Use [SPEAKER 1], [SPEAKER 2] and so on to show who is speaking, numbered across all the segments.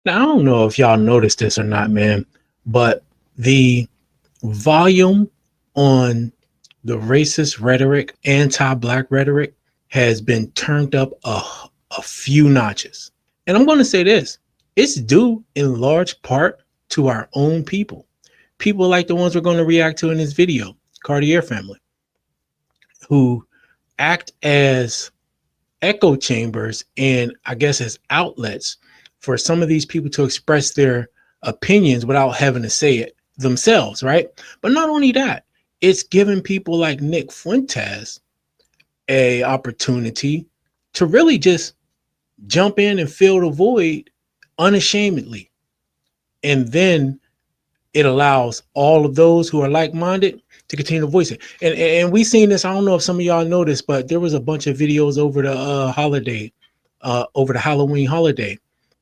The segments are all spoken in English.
[SPEAKER 1] Now, I don't know if y'all noticed this or not, man, but the volume on the racist rhetoric, anti-black rhetoric, has been turned up a few notches. And I'm going to say this, it's due in large part to our own people. People like the ones we're going to react to in this video, Cartier Family, who act as echo chambers and I guess as outlets for some of these people to express their opinions without having to say it themselves, right? But not only that, it's giving people like Nick Fuentes a opportunity to really just jump in and fill the void unashamedly. And then it allows all of those who are like-minded to continue to voice it. And we seen this, I don't know if some of y'all noticed, but there was a bunch of videos over the over the Halloween holiday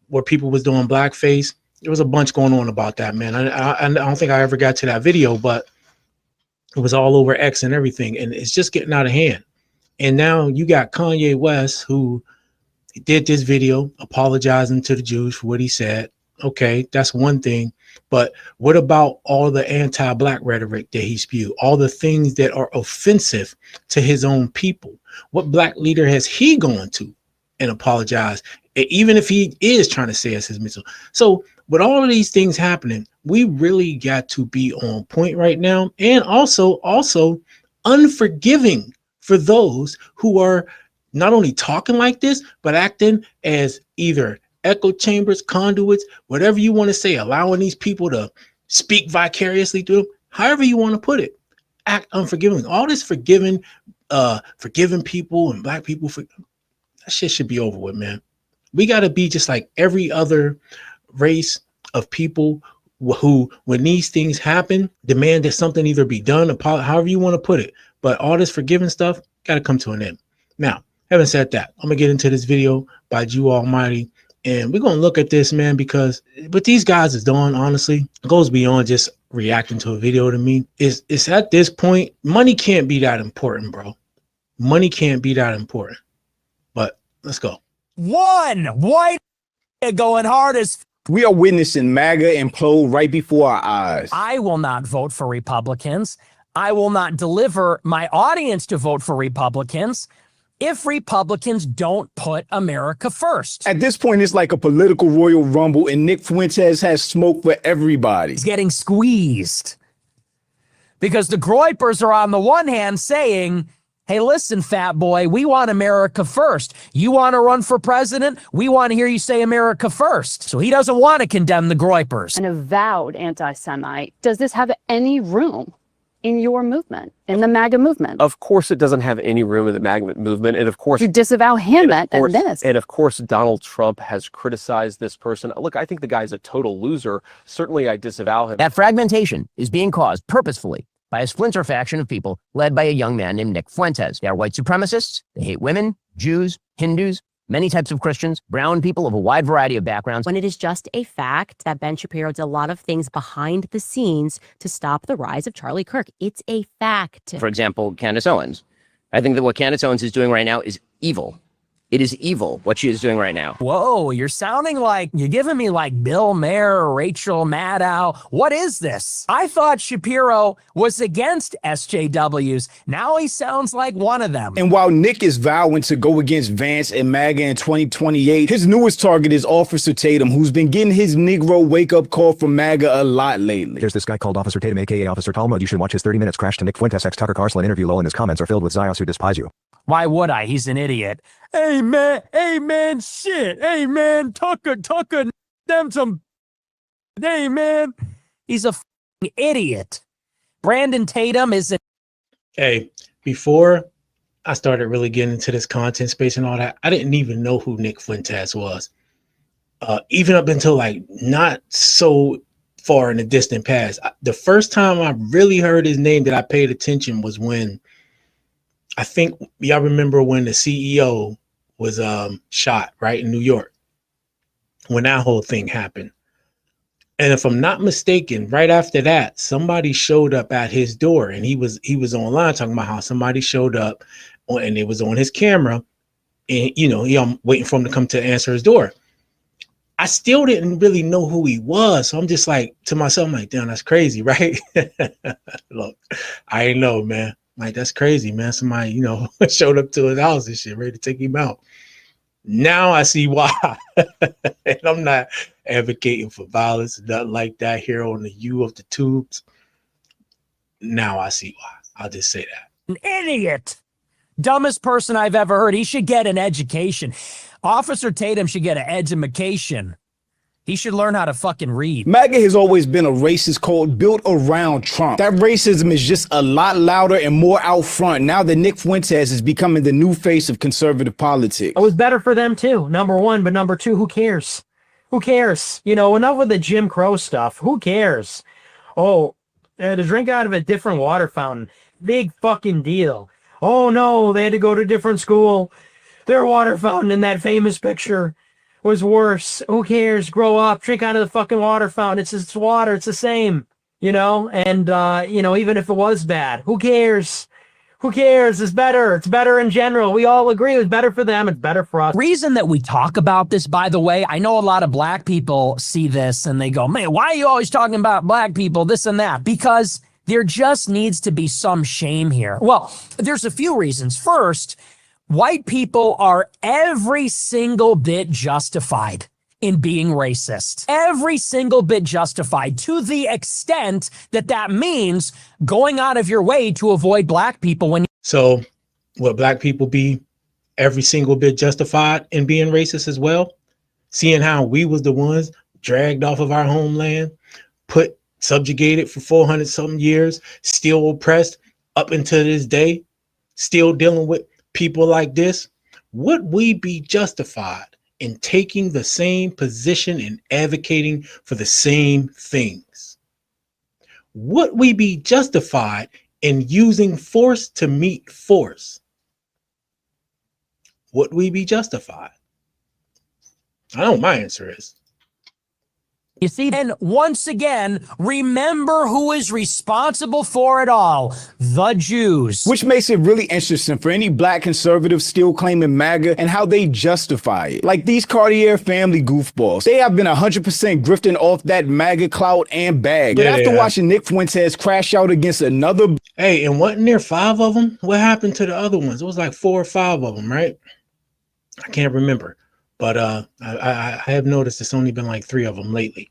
[SPEAKER 1] where people was doing blackface. There was a bunch going on about that, man. I don't think I ever got to that video, but it was all over X and everything. And it's just getting out of hand. And now you got Kanye West, who did this video apologizing to the Jews for what he said. Okay, that's one thing. But what about all the anti-black rhetoric that he spewed? All the things that are offensive to his own people? What black leader has he gone to and apologized, even if he is trying to say it's his missile? So with all of these things happening, we really got to be on point right now, and also unforgiving for those who are not only talking like this, but acting as either echo chambers, conduits, whatever you want to say, allowing these people to speak vicariously through them, however you want to put it. Act unforgiving. All this forgiving people and black people, that shit should be over with, man. We got to be just like every other race of people who, when these things happen, demand that something either be done, however you want to put it. But all this forgiving stuff got to come to an end. Now, having said that, I'm going to get into this video by Jew Almighty. And we're going to look at this, man, because what these guys is doing, honestly, goes beyond just reacting to a video to me. It's at this point, money can't be that important, bro. Money can't be that important. But let's go.
[SPEAKER 2] One white going hard as
[SPEAKER 3] we are witnessing MAGA implode right before our eyes.
[SPEAKER 2] I will not vote for Republicans. I will not deliver my audience to vote for Republicans if Republicans don't put America first.
[SPEAKER 3] At this point, it's like a political Royal Rumble, and Nick Fuentes has smoke for everybody.
[SPEAKER 2] He's getting squeezed because the Groypers are on the one hand saying, hey, listen, fat boy, we want America first. You want to run for president? We want to hear you say America first. So he doesn't want to condemn the Groypers.
[SPEAKER 4] An avowed anti-Semite. Does this have any room in your movement, in the MAGA movement?
[SPEAKER 5] Of course it doesn't have any room in the MAGA movement. And of course,
[SPEAKER 4] you disavow him and this.
[SPEAKER 5] And of course, Donald Trump has criticized this person. Look, I think the guy's a total loser. Certainly I disavow him.
[SPEAKER 6] That fragmentation is being caused purposefully by a splinter faction of people led by a young man named Nick Fuentes. They are white supremacists. They hate women, Jews, Hindus, many types of Christians, brown people of a wide variety of backgrounds.
[SPEAKER 7] When it is just a fact that Ben Shapiro did a lot of things behind the scenes to stop the rise of Charlie Kirk. It's a fact.
[SPEAKER 6] For example, Candace Owens. I think that what Candace Owens is doing right now is evil. It is evil what she is doing right now.
[SPEAKER 2] Whoa, you're sounding like, you're giving me like Bill Maher, Rachel Maddow. What is this? I thought Shapiro was against SJWs. Now he sounds like one of them.
[SPEAKER 3] And while Nick is vowing to go against Vance and MAGA in 2028, his newest target is Officer Tatum, who's been getting his Negro wake-up call from MAGA a lot lately.
[SPEAKER 8] There's this guy called Officer Tatum, aka Officer Talmud. You should watch his 30 Minutes Crash to Nick Fuentes x Tucker Carlson interview. Lol, and his comments are filled with Zios who despise you.
[SPEAKER 2] Why would I? He's an idiot. Hey man, shit. Hey man, Tucker, them some. Hey man, he's a f***ing idiot. Brandon Tatum is a.
[SPEAKER 1] Hey, before I started really getting into this content space and all that, I didn't even know who Nick Fuentes was. Even up until like not so far in the distant past. The first time I really heard his name that I paid attention was when, I think y'all remember when the CEO was shot right in New York, when that whole thing happened. And if I'm not mistaken, right after that, somebody showed up at his door, and he was online talking about how somebody showed up and it was on his camera, and I'm waiting for him to come to answer his door. I still didn't really know who he was. So I'm just like, to myself, I'm like, damn, that's crazy, right? Look, I ain't know, man. Like, that's crazy, man. Somebody, you know, showed up to his house and shit, ready to take him out. Now I see why. And I'm not advocating for violence, nothing like that here on the U of the tubes. Now I see why. I'll just say that.
[SPEAKER 2] An idiot. Dumbest person I've ever heard. He should get an education. Officer Tatum should get an education. He should learn how to fucking read.
[SPEAKER 3] MAGA has always been a racist cult built around Trump. That racism is just a lot louder and more out front now that Nick Fuentes is becoming the new face of conservative politics.
[SPEAKER 9] It was better for them too, number one, but number two, who cares? Who cares? You know, enough with the Jim Crow stuff. Who cares? Oh, to drink out of a different water fountain. Big fucking deal. Oh no, they had to go to a different school. Their water fountain in that famous picture was worse. Who cares? Grow up, drink out of the fucking water fountain. It's water. It's the same, you know? And, you know, even if it was bad, who cares? Who cares? It's better. It's better in general. We all agree it's better for them. It's better for us.
[SPEAKER 2] Reason that we talk about this, by the way, I know a lot of black people see this and they go, man, why are you always talking about black people, this and that? Because there just needs to be some shame here. Well, there's a few reasons. First, white people are every single bit justified in being racist. Every single bit justified, to the extent that that means going out of your way to avoid black people when.
[SPEAKER 1] So will black people be every single bit justified in being racist as well? Seeing how we was the ones dragged off of our homeland, subjugated for 400 something years, still oppressed up until this day, still dealing with people like this. Would we be justified in taking the same position and advocating for the same things? Would we be justified in using force to meet force? Would we be justified? I know my answer is.
[SPEAKER 2] You see, and once again, remember who is responsible for it all: the Jews.
[SPEAKER 3] Which makes it really interesting for any black conservatives still claiming MAGA and how they justify it. Like these Cartier Family goofballs. They have been 100% grifting off that MAGA clout and bag. But after watching Nick Fuentes crash out against another...
[SPEAKER 1] Hey, and wasn't there 5 of them? What happened to the other ones? It was like 4 or 5 of them, right? I can't remember. But I have noticed it's only been like 3 of them lately.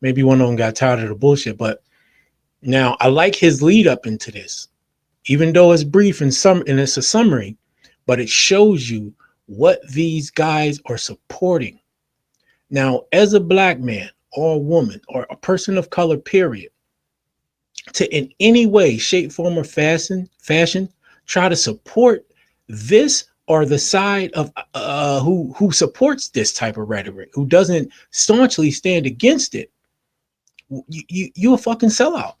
[SPEAKER 1] Maybe one of them got tired of the bullshit. But now I like his lead up into this, even though it's brief and it's a summary, but it shows you what these guys are supporting. Now, as a black man or a woman or a person of color, period, to in any way, shape, form, or fashion, try to support this or the side of who supports this type of rhetoric, who doesn't staunchly stand against it, you a fucking sellout.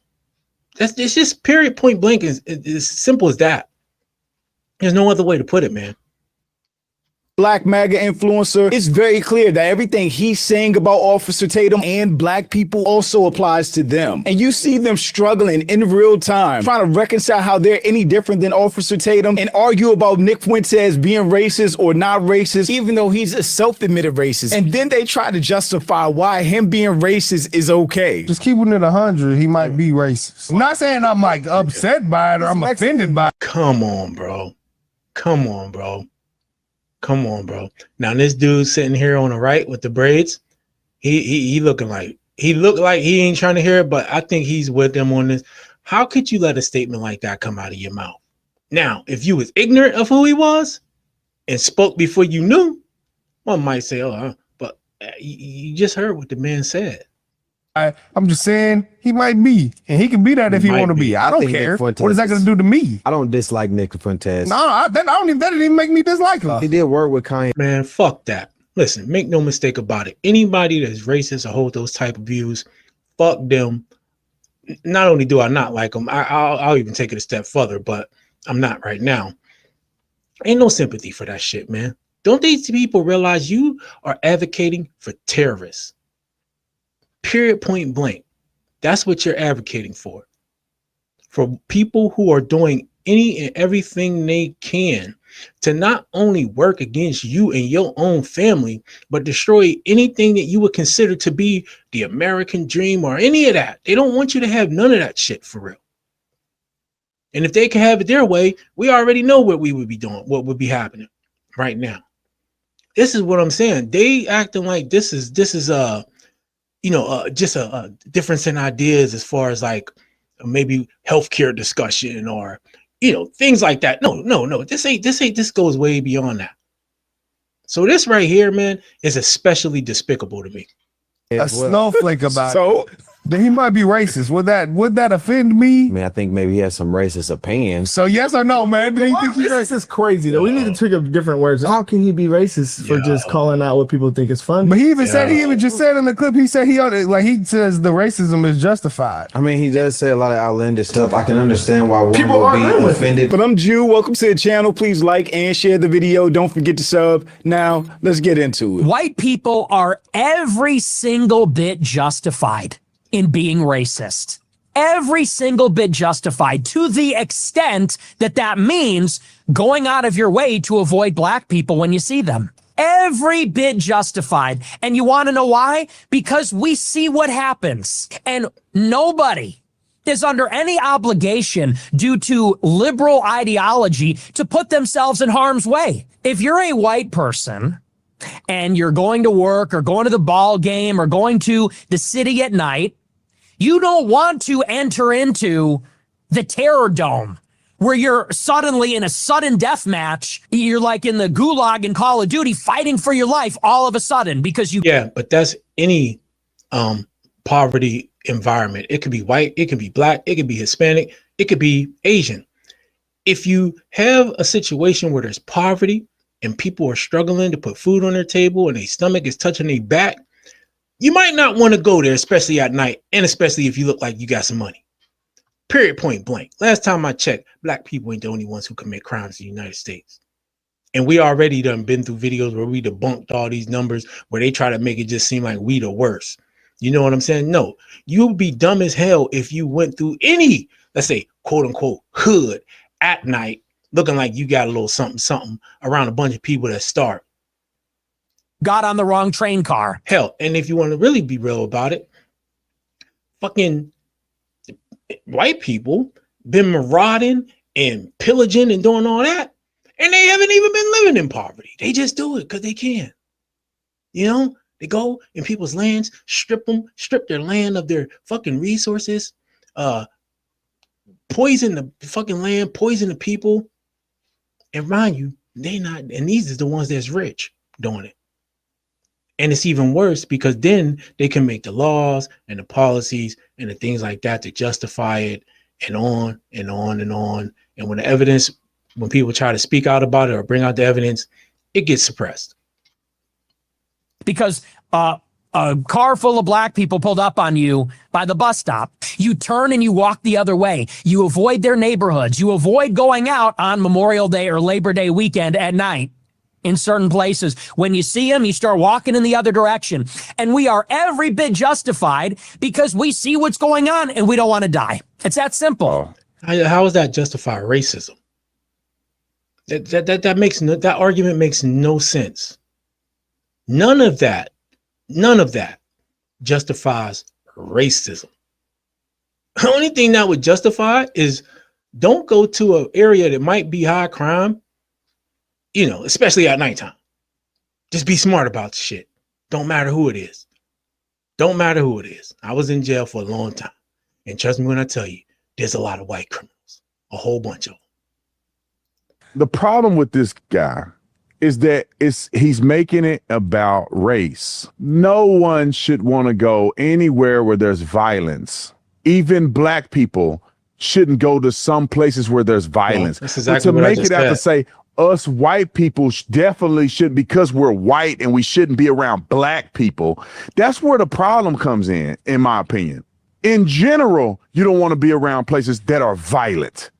[SPEAKER 1] It's just period, point blank, is as simple as that. There's no other way to put it, man.
[SPEAKER 3] Black MAGA influencer, it's very clear that everything he's saying about Officer Tatum and black people also applies to them. And you see them struggling in real time, trying to reconcile how they're any different than Officer Tatum and argue about Nick Fuentes being racist or not racist, even though he's a self-admitted racist. And then they try to justify why him being racist is okay.
[SPEAKER 10] Just keeping it 100, he might be racist. I'm not saying I'm like upset by it or I'm offended by it.
[SPEAKER 1] Come on, bro. Come on, bro. Come on, bro. Now this dude sitting here on the right with the braids, he looking like he ain't trying to hear it, but I think he's with them on this. How could you let a statement like that come out of your mouth? Now, if you was ignorant of who he was and spoke before you knew, one might say, but you just heard what the man said.
[SPEAKER 10] I'm just saying he might be, and he can be that if he want to be. I don't care. What is that going to do to me?
[SPEAKER 8] I don't dislike Nick Fuentes.
[SPEAKER 10] No, that didn't even make me dislike him.
[SPEAKER 8] He did work with Kanye.
[SPEAKER 1] Man, fuck that. Listen, make no mistake about it. Anybody that's racist or hold those type of views, fuck them. Not only do I not like them, I'll even take it a step further, but I'm not right now. Ain't no sympathy for that shit, man. Don't these people realize you are advocating for terrorists? Period, point blank. That's what you're advocating for. For people who are doing any and everything they can to not only work against you and your own family, but destroy anything that you would consider to be the American dream or any of that. They don't want you to have none of that shit for real. And if they can have it their way, we already know what we would be doing, what would be happening right now. This is what I'm saying. They acting like this is just a difference in ideas as far as like maybe healthcare discussion or things like that. No. This goes way beyond that. So this right here, man, is especially despicable to me.
[SPEAKER 10] A snowflake about so then he might be racist. Would that offend me?
[SPEAKER 11] I mean, I think maybe he has some racist opinions.
[SPEAKER 10] So yes or no, man? Do you think he's racist?
[SPEAKER 12] This is crazy though. We need to think of different words. How can he be racist for just calling out what people think is funny?
[SPEAKER 10] But he even just said in the clip, he said he says the racism is justified.
[SPEAKER 11] I mean, he does say a lot of outlandish stuff. I can understand why one would be offended.
[SPEAKER 3] But I'm Jew. Welcome to the channel. Please like and share the video. Don't forget to sub. Now let's get into it.
[SPEAKER 2] White people are every single bit justified in being racist. Every single bit justified, to the extent that that means going out of your way to avoid black people when you see them. Every bit justified. And you want to know why? Because we see what happens. And nobody is under any obligation due to liberal ideology to put themselves in harm's way. If you're a white person and you're going to work or going to the ball game or going to the city at night, you don't want to enter into the terror dome where you're suddenly in a sudden death match. You're like in the gulag in Call of Duty fighting for your life all of a sudden because you.
[SPEAKER 1] Yeah, but that's any poverty environment. It could be white, it could be black, it could be Hispanic, it could be Asian. If you have a situation where there's poverty and people are struggling to put food on their table and their stomach is touching their back, you might not want to go there, especially at night, and especially if you look like you got some money. Period, point blank. Last time I checked, black people ain't the only ones who commit crimes in the United States. And we already done been through videos where we debunked all these numbers where they try to make it just seem like we the worst. You know what I'm saying? No, you would be dumb as hell if you went through any, let's say, quote unquote, hood at night, looking like you got a little something around a bunch of people that starve.
[SPEAKER 2] Got on the wrong train car.
[SPEAKER 1] Hell, and if you want to really be real about it, fucking white people been marauding and pillaging and doing all that, and they haven't even been living in poverty. They just do it because they can. They go in people's lands, strip their land of their fucking resources, poison the fucking land, poison the people, and mind you, they not, and these are the ones that's rich doing it. And it's even worse because then they can make the laws and the policies and the things like that to justify it, and on and on and on. And when the evidence, when people try to speak out about it or bring out the evidence, it gets suppressed.
[SPEAKER 2] Because a car full of black people pulled up on you by the bus stop. You turn and you walk the other way. You avoid their neighborhoods. You avoid going out on Memorial Day or Labor Day weekend at night. In certain places, when you see them, you start walking in the other direction. And we are every bit justified because we see what's going on and we don't want to die. It's that simple.
[SPEAKER 1] How is that justify racism? That argument makes no sense. None of that justifies racism. The only thing that would justify is don't go to an area that might be high crime, especially at nighttime. Just be smart about the shit. Don't matter who it is. Don't matter who it is. I was in jail for a long time. And trust me when I tell you, there's a lot of white criminals. A whole bunch of them.
[SPEAKER 13] The problem with this guy is that he's making it about race. No one should want to go anywhere where there's violence. Even black people shouldn't go to some places where there's violence.
[SPEAKER 1] That's exactly
[SPEAKER 13] but to make it out to say us white people definitely should, because we're white and we shouldn't be around black people. That's where the problem comes in my opinion. In general, you don't want to be around places that are violent.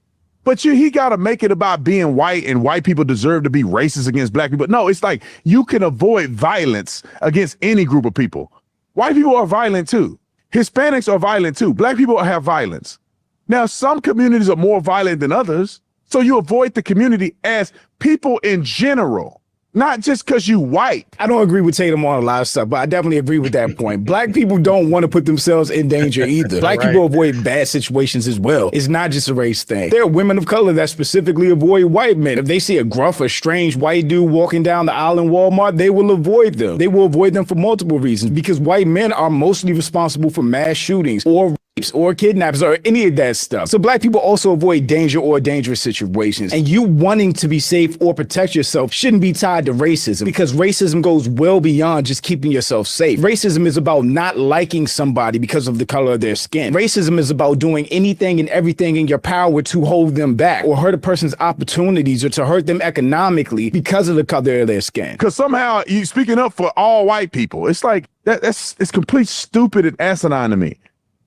[SPEAKER 13] But he got to make it about being white and white people deserve to be racist against black people. No, it's like you can avoid violence against any group of people. White people are violent too. Hispanics are violent too. Black people have violence. Now, some communities are more violent than others, So you avoid the community as people in general, not just because you white.
[SPEAKER 3] I don't agree with Tatum on a lot of stuff, but I definitely agree with that point. Black people don't want to put themselves in danger either. Black people avoid bad situations as well. It's not just a race thing. There are women of color that specifically avoid white men. If they see a gruff or strange white dude walking down the aisle in Walmart, they will avoid them. They will avoid them for multiple reasons, because white men are mostly responsible for mass shootings or rapes or kidnappings or any of that stuff. So black people also avoid danger or dangerous situations. And you wanting to be safe or protect yourself shouldn't be tied to racism, because racism goes well beyond just keeping yourself safe. Racism is about not liking somebody because of the color of their skin. Racism is about doing anything and everything in your power to hold them back or hurt a person's opportunities or to hurt them economically because of the color of their skin.
[SPEAKER 13] Because somehow you speaking up for all white people. It's like it's complete stupid and asinine to me.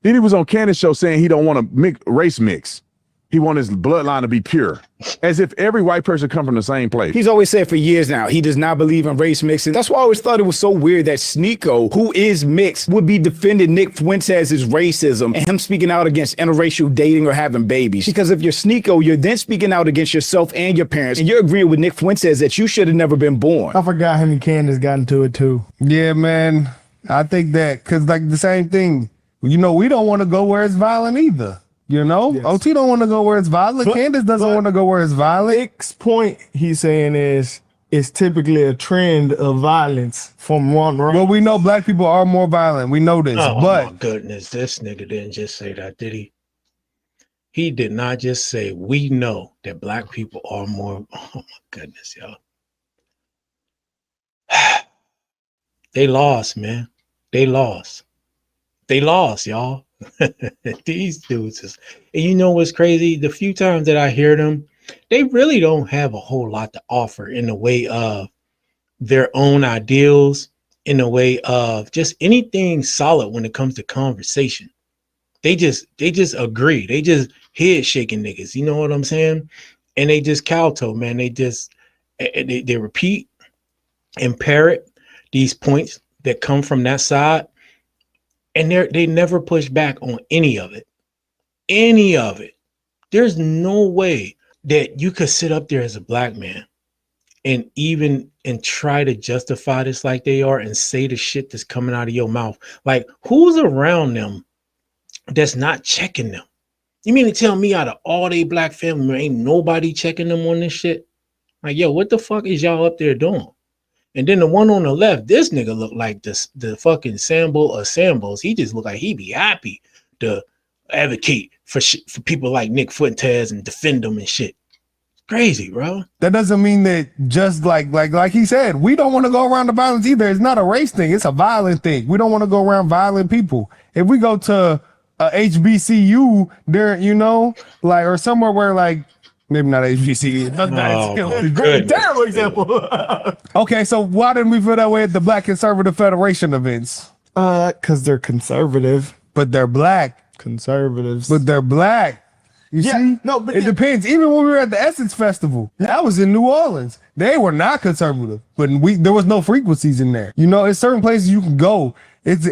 [SPEAKER 13] Then he was on Candace's show saying he don't want to race mix. He want his bloodline to be pure, as if every white person come from the same place.
[SPEAKER 3] He's always said for years now, he does not believe in race mixing. That's why I always thought it was so weird that Sneeko, who is mixed, would be defending Nick Fuentes' racism and him speaking out against interracial dating or having babies. Because if you're Sneeko, you're then speaking out against yourself and your parents, and you're agreeing with Nick Fuentes that you should have never been born.
[SPEAKER 12] I forgot him and Candace got into it too.
[SPEAKER 10] Yeah, man. I think that, because like the same thing, you know, we don't want to go where it's violent either. You know, yes. OT don't want to go where it's violent. Candace doesn't want to go where it's violent.
[SPEAKER 12] Nick's point he's saying is it's typically a trend of violence from one race.
[SPEAKER 10] Well, we know black people are more violent. We know this.
[SPEAKER 1] Oh
[SPEAKER 10] but
[SPEAKER 1] my goodness, this nigga didn't just say that, did he? He did not just say we know that black people are more. Oh my goodness, y'all. They lost, man. They lost. They lost, y'all. These dudes is, and you know what's crazy? The few times that I hear them, they really don't have a whole lot to offer in the way of their own ideals, in the way of just anything solid when it comes to conversation. They just agree. They just head shaking niggas. You know what I'm saying? And they just kowtow, man. They just they repeat and parrot these points that come from that side. And they never push back on any of it. Any of it. There's no way that you could sit up there as a black man and try to justify this like they are and say the shit that's coming out of your mouth. Like, who's around them that's not checking them? You mean to tell me out of all they black family, ain't nobody checking them on this shit? Like, yo, what the fuck is y'all up there doing? And then the one on the left, this nigga look like the fucking Sambo of Sambos. He just look like he be happy to advocate for people like Nick Fuentes and defend them and shit. Crazy, bro.
[SPEAKER 10] That doesn't mean that just like he said, we don't want to go around the violence either. It's not a race thing. It's a violent thing. We don't want to go around violent people. If we go to a HBCU there, you know, like, or somewhere where like, maybe not HBCU.
[SPEAKER 12] Terrible example.
[SPEAKER 10] Okay, so why didn't we feel that way at the Black Conservative Federation events?
[SPEAKER 12] Because they're conservative.
[SPEAKER 10] But they're black.
[SPEAKER 12] Conservatives.
[SPEAKER 10] But they're black. You see?
[SPEAKER 12] No, but
[SPEAKER 10] it depends. Even when we were at the Essence Festival, that was in New Orleans. They were not conservative, but there was no frequencies in there. You know, it's certain places you can go. It's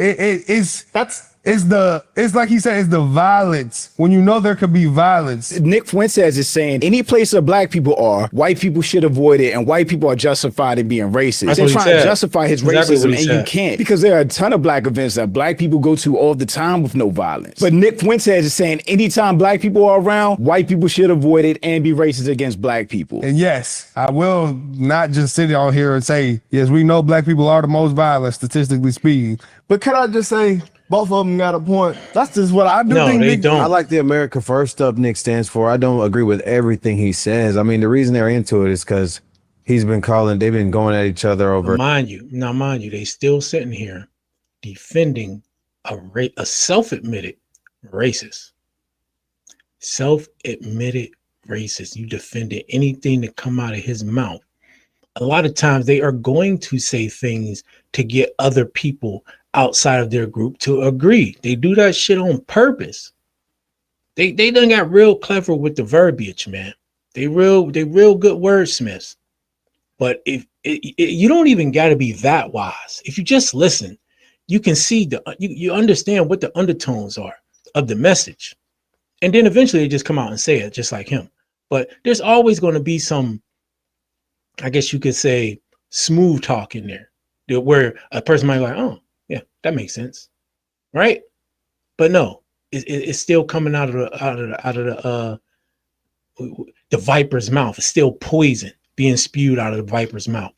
[SPEAKER 10] like he said, it's the violence. When you know there could be violence.
[SPEAKER 3] Nick Fuentes is saying any place where black people are, white people should avoid it, and white people are justified in being racist. They're trying to justify his racism, and you can't, because there are a ton of black events that black people go to all the time with no violence. But Nick Fuentes is saying anytime black people are around, white people should avoid it and be racist against black people.
[SPEAKER 10] And yes, I will not just sit on here and say, yes, we know black people are the most violent, statistically speaking.
[SPEAKER 12] But can I just say, both of them got a point. That's just what I do.
[SPEAKER 11] No,
[SPEAKER 12] think
[SPEAKER 11] they
[SPEAKER 12] Nick,
[SPEAKER 11] don't. I like the America First stuff Nick stands for. I don't agree with everything he says. I mean, the reason they're into it is because they've been going at each other over.
[SPEAKER 1] Mind you, they still sitting here defending a self-admitted racist. Self-admitted racist. You defended anything that come out of his mouth. A lot of times they are going to say things to get other people outside of their group to agree. They do that shit on purpose. They done got real clever with the verbiage, man. They real good wordsmiths. But if you don't even got to be that wise. If you just listen, you can see you understand what the undertones are of the message. And then eventually they just come out and say it just like him. But there's always going to be some, I guess you could say, smooth talk in there, where a person might be like, oh, yeah, that makes sense, right? But no, it's still coming out of the viper's mouth. It's still poison being spewed out of the viper's mouth.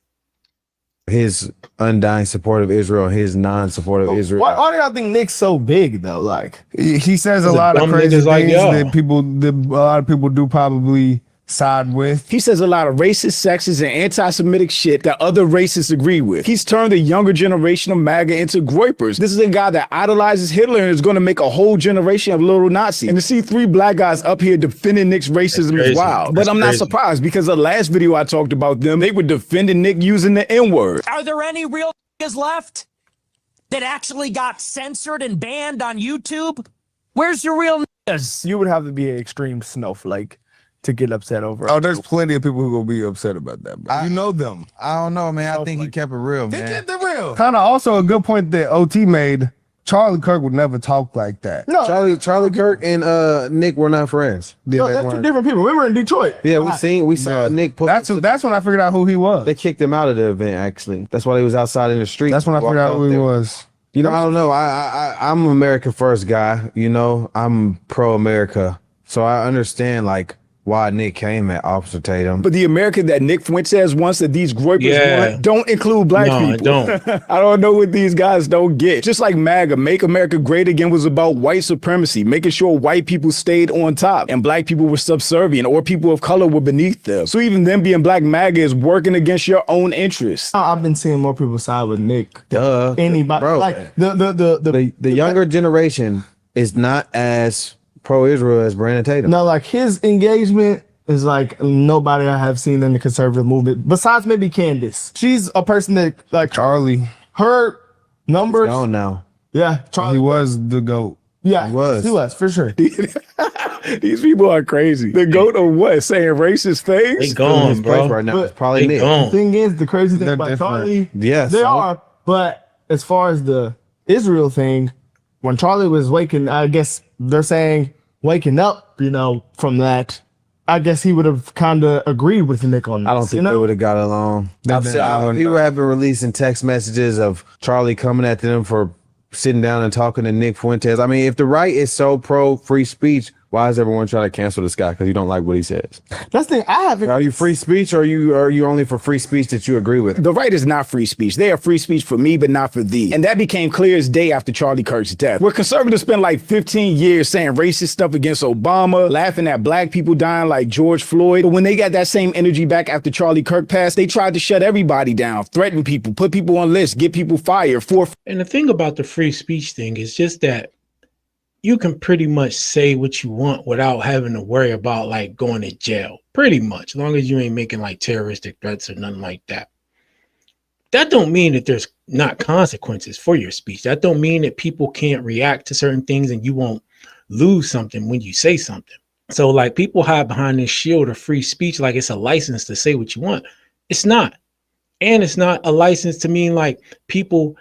[SPEAKER 11] His undying support of Israel, his non-support of Israel.
[SPEAKER 12] Why do y'all think Nick's so big though? Like
[SPEAKER 10] He says a lot of crazy things that a lot of people do probably side with.
[SPEAKER 3] He says a lot of racist, sexist, and anti-Semitic shit that other racists agree with. He's turned the younger generation of MAGA into groypers. This is a guy that idolizes Hitler and is going to make a whole generation of little Nazis. And to see 3 black guys up here defending Nick's racism is wild. But I'm not surprised, because the last video I talked about them, they were defending Nick using the N-word.
[SPEAKER 2] Are there any real niggas left that actually got censored and banned on YouTube? Where's your real niggas?
[SPEAKER 12] you would have to be an extreme snowflake to get upset over.
[SPEAKER 10] Oh, there's plenty of people who gonna be upset about that, bro. You know them.
[SPEAKER 11] I don't know, man. I think he kept it real, man.
[SPEAKER 10] He kept it real. Kind of also a good point that OT made. Charlie Kirk would never talk like that.
[SPEAKER 12] No,
[SPEAKER 11] Charlie Kirk and Nick were not friends.
[SPEAKER 12] No, that's 2 different people. We were in Detroit.
[SPEAKER 11] Yeah, we saw Nick.
[SPEAKER 10] That's when I figured out who he was.
[SPEAKER 11] They kicked him out of the event. Actually, that's why he was outside in the street.
[SPEAKER 10] That's when I figured out who he was.
[SPEAKER 11] You know, I don't know. I'm an America first guy. You know, I'm pro America, so I understand like why Nick came at Officer Tatum.
[SPEAKER 3] But the America that Nick Fuentes wants, that these groypers want, don't include black people.
[SPEAKER 1] Don't.
[SPEAKER 3] I don't know what these guys don't get. Just like MAGA, Make America Great Again, was about white supremacy, making sure white people stayed on top and black people were subservient, or people of color were beneath them. So even them being black MAGA is working against your own interests.
[SPEAKER 12] I've been seeing more people side with Nick.
[SPEAKER 11] Duh.
[SPEAKER 12] Anybody,
[SPEAKER 11] bro,
[SPEAKER 12] like the
[SPEAKER 11] younger generation is not as pro-Israel as Brandon Tatum.
[SPEAKER 12] No, like his engagement is like nobody I have seen in the conservative movement besides maybe Candace. She's a person that like
[SPEAKER 10] Charlie.
[SPEAKER 12] Her numbers.
[SPEAKER 11] Gone now.
[SPEAKER 12] Yeah, Charlie.
[SPEAKER 10] He was the GOAT.
[SPEAKER 12] Yeah,
[SPEAKER 11] he was
[SPEAKER 12] for sure.
[SPEAKER 3] These people are crazy. The GOAT of what? Saying racist things?
[SPEAKER 1] They gone, bro.
[SPEAKER 11] Right now, it's probably Nick.
[SPEAKER 12] The thing is, the crazy thing
[SPEAKER 10] They're
[SPEAKER 12] about
[SPEAKER 10] different.
[SPEAKER 12] Charlie,
[SPEAKER 11] Yes,
[SPEAKER 12] they are. But as far as the Israel thing, when Charlie was waking, I guess they're saying waking up, you know, from that, I guess he would have kind of agreed with Nick on this.
[SPEAKER 11] I don't think they would have got along. People have been releasing text messages of Charlie coming at them for sitting down and talking to Nick Fuentes. I mean, if the right is so pro free speech, why is everyone trying to cancel this guy? Because you don't like what he says.
[SPEAKER 12] That's the thing. I haven't.
[SPEAKER 11] Are you free speech, or are you only for free speech that you agree with?
[SPEAKER 3] The right is not free speech. They are free speech for me, but not for thee. And that became clear as day after Charlie Kirk's death, where conservatives spent like 15 years saying racist stuff against Obama, laughing at black people dying like George Floyd. But when they got that same energy back after Charlie Kirk passed, they tried to shut everybody down, threaten people, put people on lists, get people fired for.
[SPEAKER 1] And the thing about the free speech thing is just that you can pretty much say what you want without having to worry about like going to jail, pretty much, as long as you ain't making like terroristic threats or nothing like that. That don't mean that there's not consequences for your speech. That don't mean that people can't react to certain things and you won't lose something when you say something. So like people hide behind this shield of free speech like it's a license to say what you want. It's not. And it's not a license to mean like people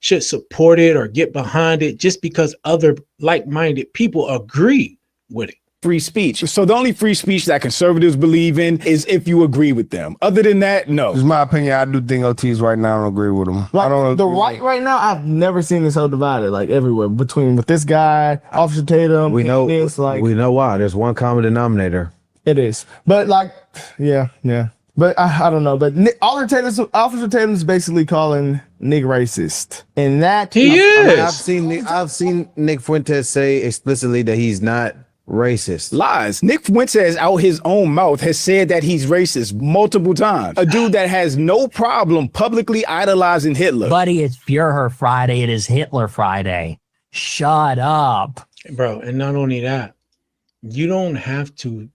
[SPEAKER 1] should support it or get behind it just because other like-minded people agree with it.
[SPEAKER 3] Free speech. So the only free speech that conservatives believe in is if you agree with them. Other than that, no.
[SPEAKER 10] It's my opinion. I do think OTs right now don't agree with him.
[SPEAKER 12] Like,
[SPEAKER 10] I don't
[SPEAKER 12] the right now, I've never seen this so divided, like everywhere, with this guy, Officer Tatum.
[SPEAKER 11] We know why. There's one common denominator.
[SPEAKER 12] It is. But like, yeah. But I don't know. But Officer Tatum's basically calling Nick racist, and that
[SPEAKER 1] he is.
[SPEAKER 11] I mean, I've seen Nick Fuentes say explicitly that he's not racist.
[SPEAKER 3] Lies. Nick Fuentes out his own mouth has said that he's racist multiple times. A dude that has no problem publicly idolizing Hitler.
[SPEAKER 2] Buddy, it's Führer Friday. It is Hitler Friday. Shut up.
[SPEAKER 1] Bro, and not only that, you don't have to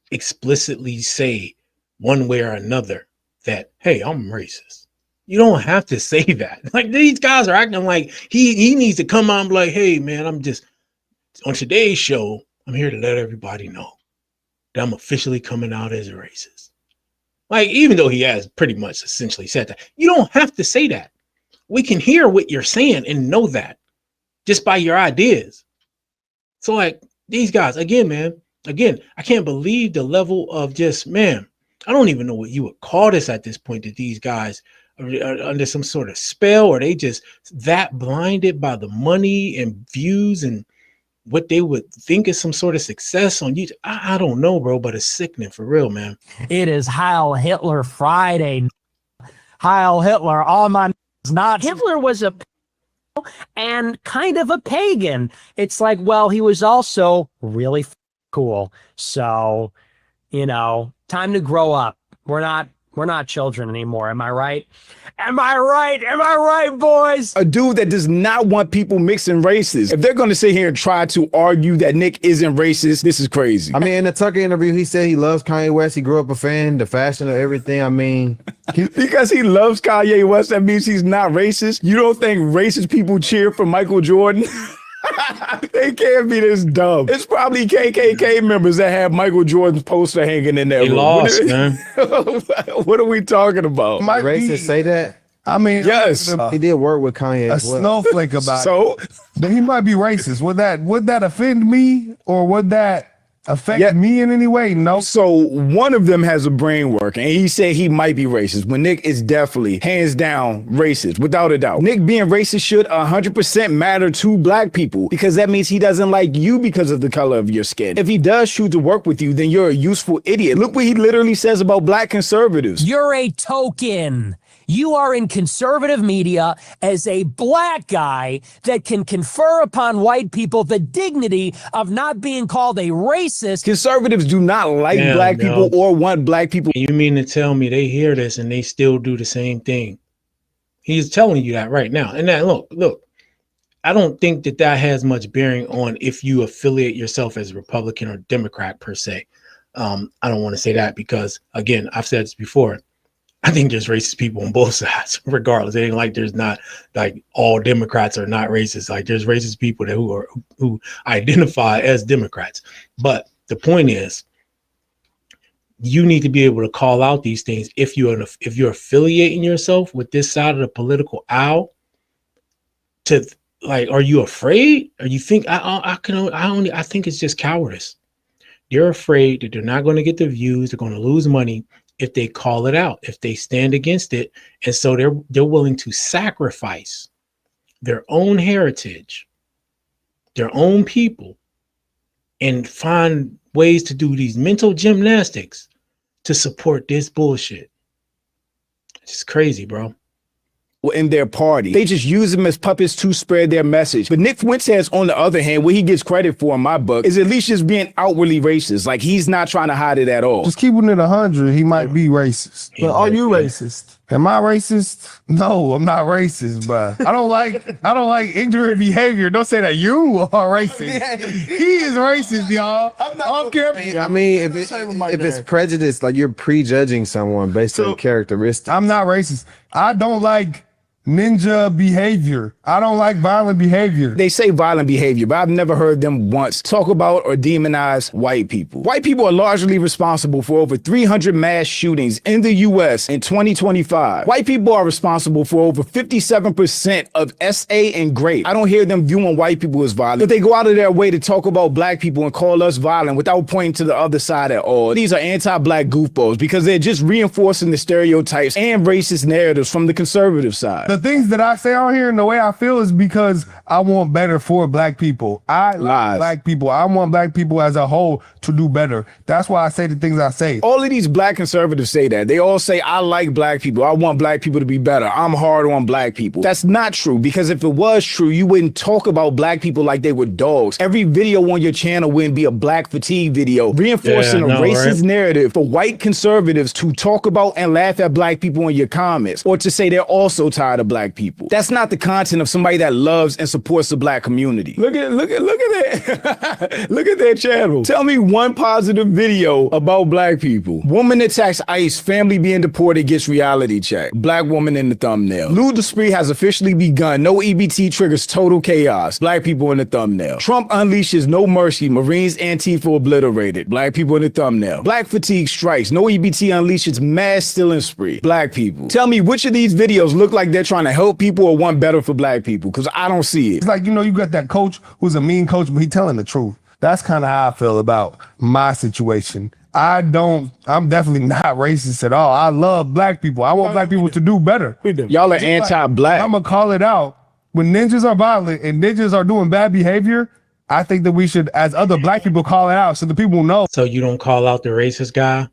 [SPEAKER 1] explicitly say one way or another that, hey, I'm racist. You don't have to say that. Like these guys are acting like he needs to come on and be like, hey man, I'm just on today's show, I'm here to let everybody know that I'm officially coming out as a racist. Like, even though he has pretty much essentially said that, you don't have to say that. We can hear what you're saying and know that just by your ideas. So like these guys, again, man, again, I can't believe the level of just, man, I don't even know what you would call this at this point, that these guys are under some sort of spell, or they just that blinded by the money and views and what they would think is some sort of success on YouTube. I don't know, bro, but it's sickening for real, man.
[SPEAKER 2] It is Heil Hitler Friday. Heil Hitler, all my not. Hitler was a and kind of a pagan. It's like, well, he was also really cool. So, you know, time to grow up. We're not children anymore. Am I right? Am I right? Am I right, boys?
[SPEAKER 3] A dude that does not want people mixing races. If they're going to sit here and try to argue that Nick isn't racist, this is crazy.
[SPEAKER 11] I mean, in the Tucker interview, he said he loves Kanye West. He grew up a fan, the fashion of everything. I mean,
[SPEAKER 3] because he loves Kanye West, that means he's not racist. You don't think racist people cheer for Michael Jordan? They can't be this dumb. It's probably KKK members that have Michael Jordan's poster hanging in there.
[SPEAKER 1] They lost, man.
[SPEAKER 3] What are we talking about?
[SPEAKER 11] Might racists say that?
[SPEAKER 10] I mean,
[SPEAKER 3] yes,
[SPEAKER 11] he did work with Kanye.
[SPEAKER 10] A snowflake about
[SPEAKER 3] so,
[SPEAKER 10] it. Then he might be racist. Would that offend me, or would that affect me in any way? No.
[SPEAKER 3] So one of them has a brain work, and he said he might be racist, when Nick is definitely, hands down, racist, without a doubt. Nick being racist should 100% matter to black people, because that means he doesn't like you because of the color of your skin. If he does choose to work with you, then you're a useful idiot. Look what he literally says about black conservatives.
[SPEAKER 2] You're a token. You are in conservative media as a black guy that can confer upon white people the dignity of not being called a racist.
[SPEAKER 3] Conservatives do not like black people or want black people.
[SPEAKER 1] You mean to tell me they hear this and they still do the same thing? He's telling you that right now. And that, look, I don't think that has much bearing on if you affiliate yourself as Republican or Democrat per se. I don't want to say that because, again, I've said this before. I think there's racist people on both sides, regardless. It ain't like there's not, like, all Democrats are not racist. Like, there's racist people who identify as Democrats. But the point is, you need to be able to call out these things if you're affiliating yourself with this side of the political aisle. To, like, are you afraid? Or you think I think it's just cowardice. You're afraid that they're not going to get the views, they're going to lose money if they call it out, if they stand against it. And so they're willing to sacrifice their own heritage, their own people, and find ways to do these mental gymnastics to support this bullshit. It's just crazy, bro.
[SPEAKER 3] In their party. They just use them as puppets to spread their message. But Nick Fuentes, on the other hand, what he gets credit for in my book is at least just being outwardly racist. Like, he's not trying to hide it at all.
[SPEAKER 10] Just keeping it 100, he might be racist.
[SPEAKER 12] But are you racist?
[SPEAKER 10] Am I racist? No, I'm not racist, but I don't like ignorant behavior. Don't say that you are racist. He is racist, y'all. I don't care.
[SPEAKER 11] I mean, if it's prejudice, like you're prejudging someone based on characteristics.
[SPEAKER 10] I'm not racist. I don't like ninja behavior. I don't like violent behavior.
[SPEAKER 3] They say violent behavior, but I've never heard them once talk about or demonize white people. White people are largely responsible for over 300 mass shootings in the U.S. in 2025. White people are responsible for over 57% of SA and GRAPE. I don't hear them viewing white people as violent, but they go out of their way to talk about black people and call us violent without pointing to the other side at all. These are anti-black goofballs because they're just reinforcing the stereotypes and racist narratives from the conservative side.
[SPEAKER 10] The things that I say on here and the way I feel is because I want better for black people. I like black people. I want black people as a whole to do better. That's why I say the things I say.
[SPEAKER 3] All of these black conservatives say that. They all say, I like black people. I want black people to be better. I'm hard on black people. That's not true, because if it was true, you wouldn't talk about black people like they were dogs. Every video on your channel wouldn't be a black fatigue video, reinforcing a racist narrative for white conservatives to talk about and laugh at black people in your comments, or to say they're also tired of black people. That's not the content of somebody that loves and supports the black community. Look at that. Look at their channel. Tell me one positive video about black people. Woman attacks ICE, family being deported, gets reality check. Black woman in the thumbnail. Loot spree has officially begun. No EBT triggers total chaos. Black people in the thumbnail. Trump unleashes no mercy. Marines Antifa obliterated. Black people in the thumbnail. Black fatigue strikes. No EBT unleashes mass stealing spree. Black people. Tell me which of these videos look like they're trying to help people or want better for black people, because I don't see it.
[SPEAKER 10] It's like, you know, you got that coach who's a mean coach, but he telling the truth. That's kind of how I feel about my situation. I'm definitely not racist at all. I love black people. I want black people to do better.
[SPEAKER 3] Y'all are anti-black.
[SPEAKER 10] I'm gonna call it out. When ninjas are violent and ninjas are doing bad behavior, I think that we should, as other black people, call it out so the people know.
[SPEAKER 1] So you don't call out the racist guy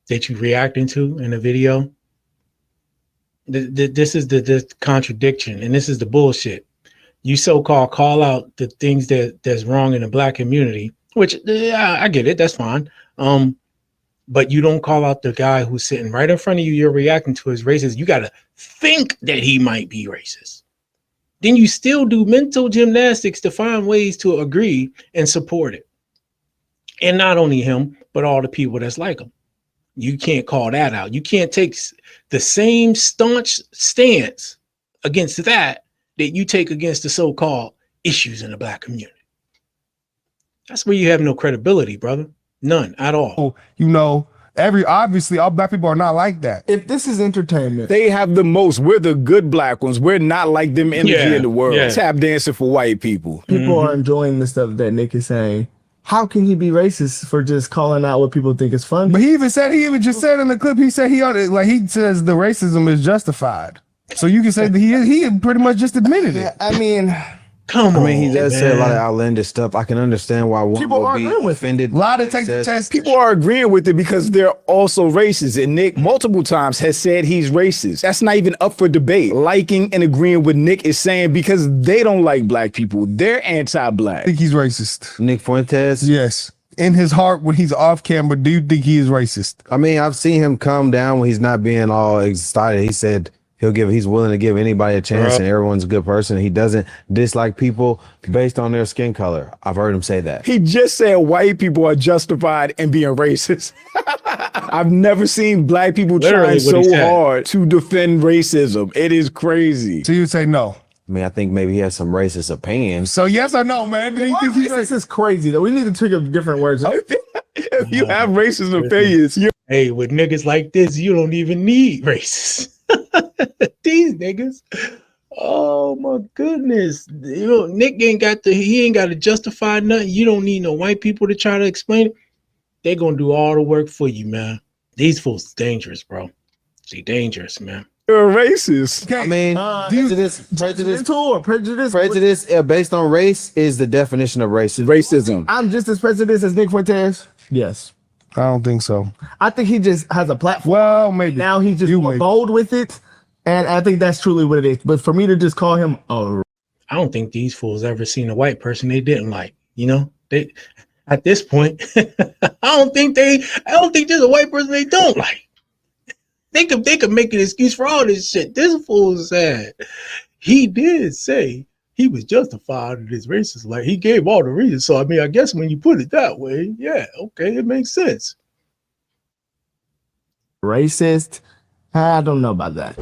[SPEAKER 1] that you reacting to in the video? This is the contradiction, and this is the bullshit. You so-called call out the things that's wrong in the black community, which I get it, that's fine. But you don't call out the guy who's sitting right in front of you, you're reacting to as racist. You gotta think that he might be racist. Then you still do mental gymnastics to find ways to agree and support it. And not only him, but all the people that's like him. You can't call that out. You can't take the same staunch stance against that you take against the so-called issues in the black community. That's where you have no credibility, brother. None at all.
[SPEAKER 10] You know, obviously all black people are not like that.
[SPEAKER 12] If this is entertainment,
[SPEAKER 3] they have the most. We're the good black ones. We're not like them energy in the world. Tap dancing for white people.
[SPEAKER 12] People are enjoying the stuff that Nick is saying. How can he be racist for just calling out what people think is funny?
[SPEAKER 10] But he even just said in the clip, he said he says the racism is justified. So you can say that he pretty much just admitted it.
[SPEAKER 12] I mean,
[SPEAKER 1] come on.
[SPEAKER 11] I mean, he does say a lot of outlandish stuff. I can understand why one would be offended.
[SPEAKER 10] A lot of take the test.
[SPEAKER 3] People are agreeing with it because they're also racist. And Nick multiple times has said he's racist. That's not even up for debate. Liking and agreeing with Nick is saying because they don't like black people, they're anti-black.
[SPEAKER 10] I think he's racist.
[SPEAKER 11] Nick Fuentes?
[SPEAKER 10] Yes. In his heart, when he's off camera, do you think he is racist?
[SPEAKER 11] I mean, I've seen him calm down when he's not being all excited. He said he's willing to give anybody a chance and everyone's a good person. He doesn't dislike people based on their skin color. I've heard him say that.
[SPEAKER 3] He just said white people are justified in being racist. I've never seen black people trying so hard to defend racism. It is crazy.
[SPEAKER 10] So you would say no?
[SPEAKER 11] I mean, I think maybe he has some racist opinions.
[SPEAKER 10] So yes or no, man?
[SPEAKER 12] This is crazy though. We need to think of different words.
[SPEAKER 3] If you have racist opinions,
[SPEAKER 1] hey, with niggas like this, you don't even need racists. These niggas, oh my goodness, you know, Nick ain't got to justify nothing. You don't need no white people to try to explain it. They're gonna do all the work for you, man. These fools is dangerous, bro. They dangerous, man.
[SPEAKER 3] You're a racist.
[SPEAKER 11] I mean, prejudice based on race is the definition of racism.
[SPEAKER 12] I'm just as prejudiced as Nick Fuentes. Yes.
[SPEAKER 10] I don't think so.
[SPEAKER 12] I think he just has a platform.
[SPEAKER 10] Well, maybe.
[SPEAKER 12] Now he's just more bold with it. And I think that's truly what it is. But for me to just call him I
[SPEAKER 1] don't think these fools ever seen a white person they didn't like. You know, they at this point, I don't think there's a white person they don't like. They could make an excuse for all this shit. This fool said he did say he was justified in his racist. Like he gave all the reasons. So I mean, I guess when you put it that way, yeah, okay, it makes sense.
[SPEAKER 12] Racist? I don't know about that.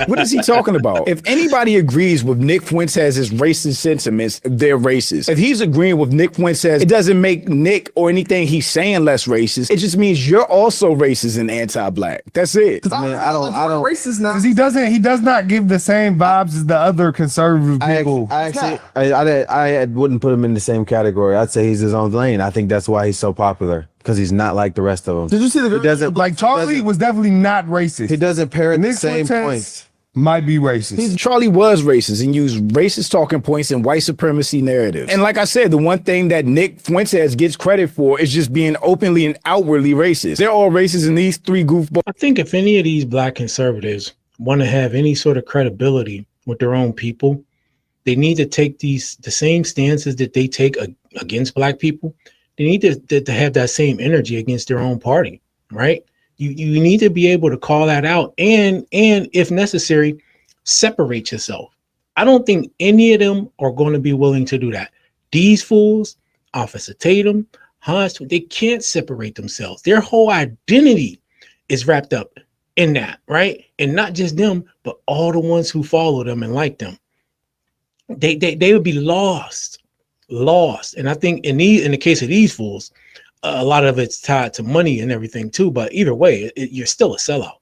[SPEAKER 3] What is he talking about? If anybody agrees with Nick Fuentes' racist sentiments, they're racist. If he's agreeing with Nick Fuentes, it doesn't make Nick or anything he's saying less racist. It just means you're also racist and anti-black. That's it.
[SPEAKER 11] I mean, I don't
[SPEAKER 12] racist now.
[SPEAKER 10] He does not give the same vibes as the other conservative people.
[SPEAKER 11] I wouldn't put him in the same category. I'd say he's his own lane. I think that's why he's so popular. Because he's not like the rest of them.
[SPEAKER 12] Did you see
[SPEAKER 10] Charlie was definitely not racist.
[SPEAKER 11] He doesn't parrot the same points.
[SPEAKER 10] Might be racist.
[SPEAKER 3] Charlie was racist and used racist talking points and white supremacy narratives. And like I said, the one thing that Nick Fuentes gets credit for is just being openly and outwardly racist. They're all racist in these three goofballs.
[SPEAKER 1] I think if any of these black conservatives want to have any sort of credibility with their own people, they need to take the same stances that they take against black people. They need to have that same energy against their own party, right? You need to be able to call that out and if necessary, separate yourself. I don't think any of them are going to be willing to do that. These fools, Officer Tatum, Hans, they can't separate themselves. Their whole identity is wrapped up in that, right? And not just them, but all the ones who follow them and like them. They would be lost. And I think in the case of these fools, a lot of it's tied to money and everything too. But either way, you're still a sellout.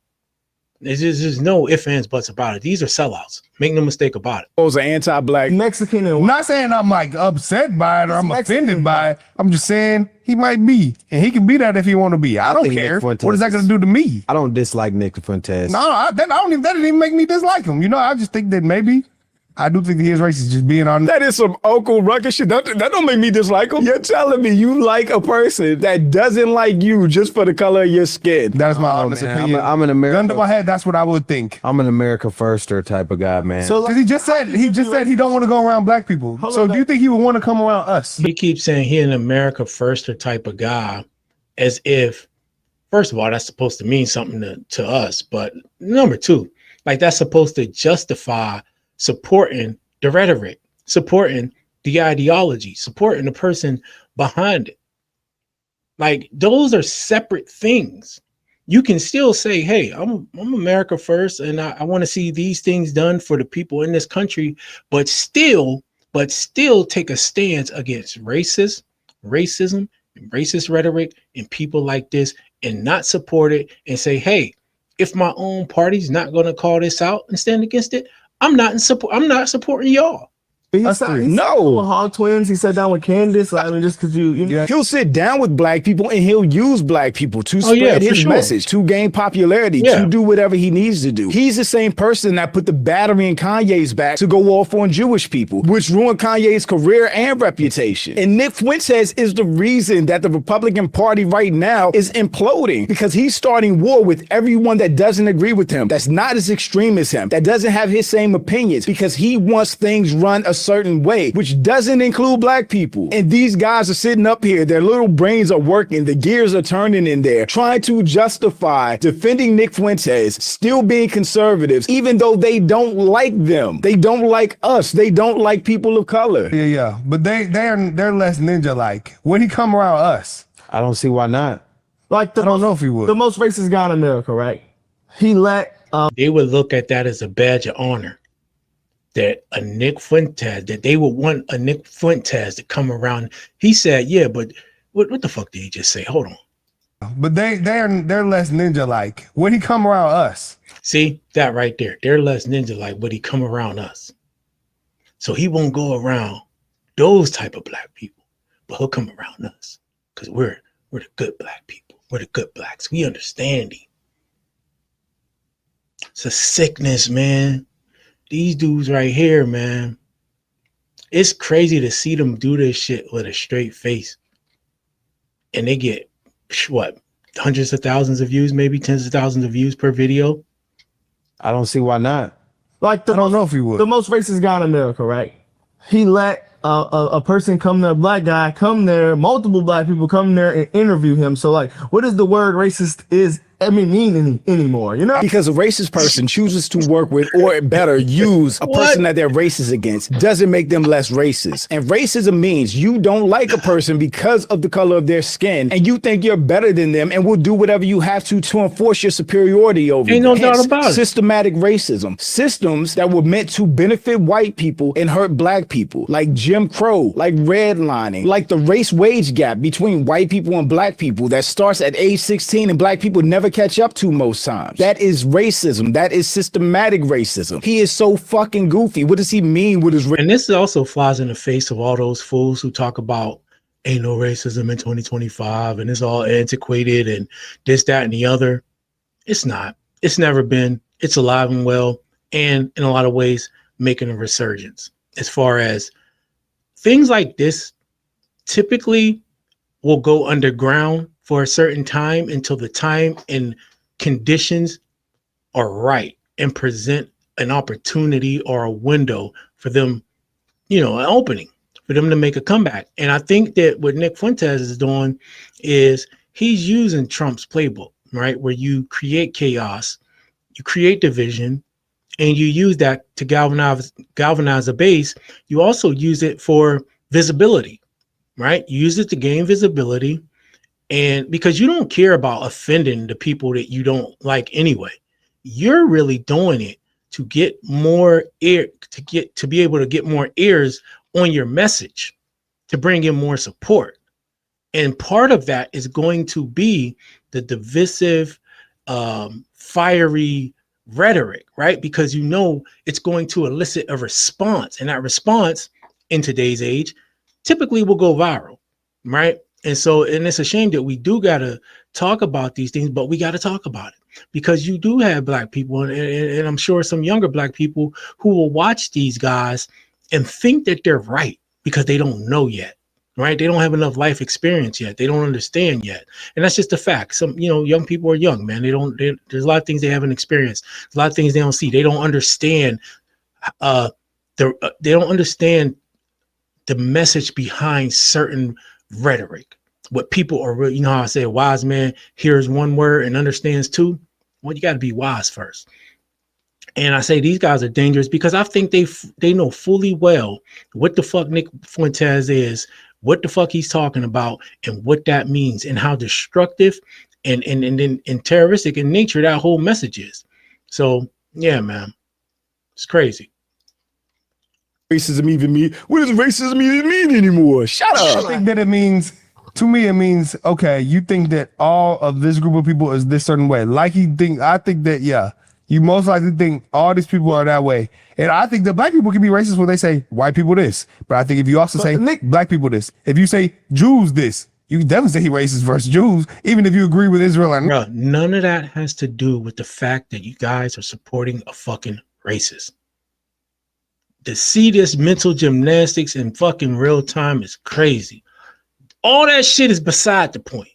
[SPEAKER 1] There's no ifs, ands, buts about it. These are sellouts. Make no mistake about it.
[SPEAKER 3] Those are anti-black.
[SPEAKER 12] Mexican and
[SPEAKER 10] I'm not saying I'm like upset by it or I'm offended by it. I'm just saying he might be, and he can be that if he want to be. I don't
[SPEAKER 11] think
[SPEAKER 10] care.
[SPEAKER 11] Nick Fuentes
[SPEAKER 10] What is that going to do to me?
[SPEAKER 11] I don't dislike Nick Fuentes.
[SPEAKER 10] No, that didn't even make me dislike him. You know, I just think that maybe I do think that he is racist, just being on.
[SPEAKER 3] That is some Uncle Ruckus shit. That don't make me dislike him. You're telling me you like a person that doesn't like you just for the color of your skin.
[SPEAKER 10] That is my honest opinion.
[SPEAKER 11] I'm an America.
[SPEAKER 10] Gun to my head, that's what I would think.
[SPEAKER 11] I'm an America firster type of guy, man.
[SPEAKER 10] So, because he just said he don't want to go around black people. So, do you think he would want to come around us?
[SPEAKER 1] He keeps saying he an America firster type of guy, as if, first of all, that's supposed to mean something to us. But number two, like that's supposed to justify supporting the rhetoric, supporting the ideology, supporting the person behind it. Like those are separate things. You can still say, hey, I'm America first, and I want to see these things done for the people in this country, but still take a stance against racism, and racist rhetoric and people like this, and not support it and say, hey, if my own party's not going to call this out and stand against it, I'm not supporting y'all.
[SPEAKER 3] No.
[SPEAKER 12] Hog twins. He sat down with Candace. I mean, just because you know.
[SPEAKER 3] He'll sit down with black people and he'll use black people to spread his message, to gain popularity, to do whatever he needs to do. He's the same person that put the battery in Kanye's back to go off on Jewish people, which ruined Kanye's career and reputation. And Nick Fuentes is the reason that the Republican Party right now is imploding, because he's starting war with everyone that doesn't agree with him, that's not as extreme as him, that doesn't have his same opinions, because he wants things run a certain way, which doesn't include black people. And these guys are sitting up here, their little brains are working, the gears are turning in there, trying to justify defending Nick Fuentes, still being conservatives, even though they don't like them. They don't like us. They don't like people of color.
[SPEAKER 10] Yeah. But they're less ninja-like. When he come around us,
[SPEAKER 11] I don't see why not.
[SPEAKER 12] Like
[SPEAKER 10] I don't know if he would.
[SPEAKER 12] The most racist guy in America, right? He let
[SPEAKER 1] they would look at that as a badge of honor. That a Nick Fuentes, that they would want a Nick Fuentes to come around. He said, yeah, but what the fuck did he just say? Hold on.
[SPEAKER 10] But they're less ninja-like. When he come around us.
[SPEAKER 1] See, that right there. They're less ninja-like, but he come around us. So he won't go around those type of black people, but he'll come around us because we're the good black people. We're the good blacks. We understand him. It's a sickness, man. These dudes right here, man, it's crazy to see them do this shit with a straight face. And they get, what, hundreds of thousands of views, maybe tens of thousands of views per video?
[SPEAKER 11] I don't see why not.
[SPEAKER 12] Like
[SPEAKER 10] I don't know if he would.
[SPEAKER 12] The most racist guy in America, right? He let a person come there, a black guy come there, multiple black people come there and interview him. So like, what does the word racist mean anymore, you know?
[SPEAKER 3] Because a racist person chooses to work with, or better, use a person that they're racist against, doesn't make them less racist. And racism means you don't like a person because of the color of their skin, and you think you're better than them and will do whatever you have to enforce your superiority over them.
[SPEAKER 1] Ain't no doubt about it.
[SPEAKER 3] Systematic racism. Systems that were meant to benefit white people and hurt black people, like Jim Crow, like redlining, like the race wage gap between white people and black people that starts at age 16 and black people never catch up to most times. That is racism. That is systematic racism. He is so fucking goofy. What does he mean with his
[SPEAKER 1] And this also flies in the face of all those fools who talk about ain't no racism in 2025 and it's all antiquated and this, that, and the other. It's not. It's never been. It's alive and well, and in a lot of ways making a resurgence. As far as things like this typically will go underground for a certain time until the time and conditions are right and present an opportunity or a window for them, an opening for them to make a comeback. And I think that what Nick Fuentes is doing is he's using Trump's playbook, right? Where you create chaos, you create division, and you use that to galvanize a base. You also use it for visibility, right? You use it to gain visibility. And because you don't care about offending the people that you don't like anyway, you're really doing it to get more to be able to get more ears on your message, to bring in more support. And part of that is going to be the divisive, fiery rhetoric, right? Because you know it's going to elicit a response, and that response in today's age typically will go viral, right? And so, and it's a shame that we do got to talk about these things, but we got to talk about it because you do have black people, and I'm sure some younger black people who will watch these guys and think that they're right because they don't know yet, right? They don't have enough life experience yet. They don't understand yet. And that's just a fact. Some, young people are young, man. There's a lot of things they haven't experienced. A lot of things they don't see. They don't understand, they don't understand the message behind certain rhetoric. What people are really, how I say a wise man hears one word and understands two. Well, you got to be wise first. And I say these guys are dangerous because I think they know fully well what the fuck Nick Fuentes is, what the fuck he's talking about, and what that means, and how destructive and terroristic in nature that whole message is. So yeah, man, it's crazy.
[SPEAKER 3] Racism even mean? What does racism even mean anymore? Shut up.
[SPEAKER 10] I think that it means, to me, it means, okay, you think that all of this group of people is this certain way. I think that, yeah, you most likely think all these people are that way. And I think that black people can be racist when they say white people this. But I think if you also say black people this, if you say Jews this, you definitely say he racist versus Jews, even if you agree with Israel. And
[SPEAKER 1] bro, none of that has to do with the fact that you guys are supporting a fucking racist. To see this mental gymnastics in fucking real time is crazy. All that shit is beside the point.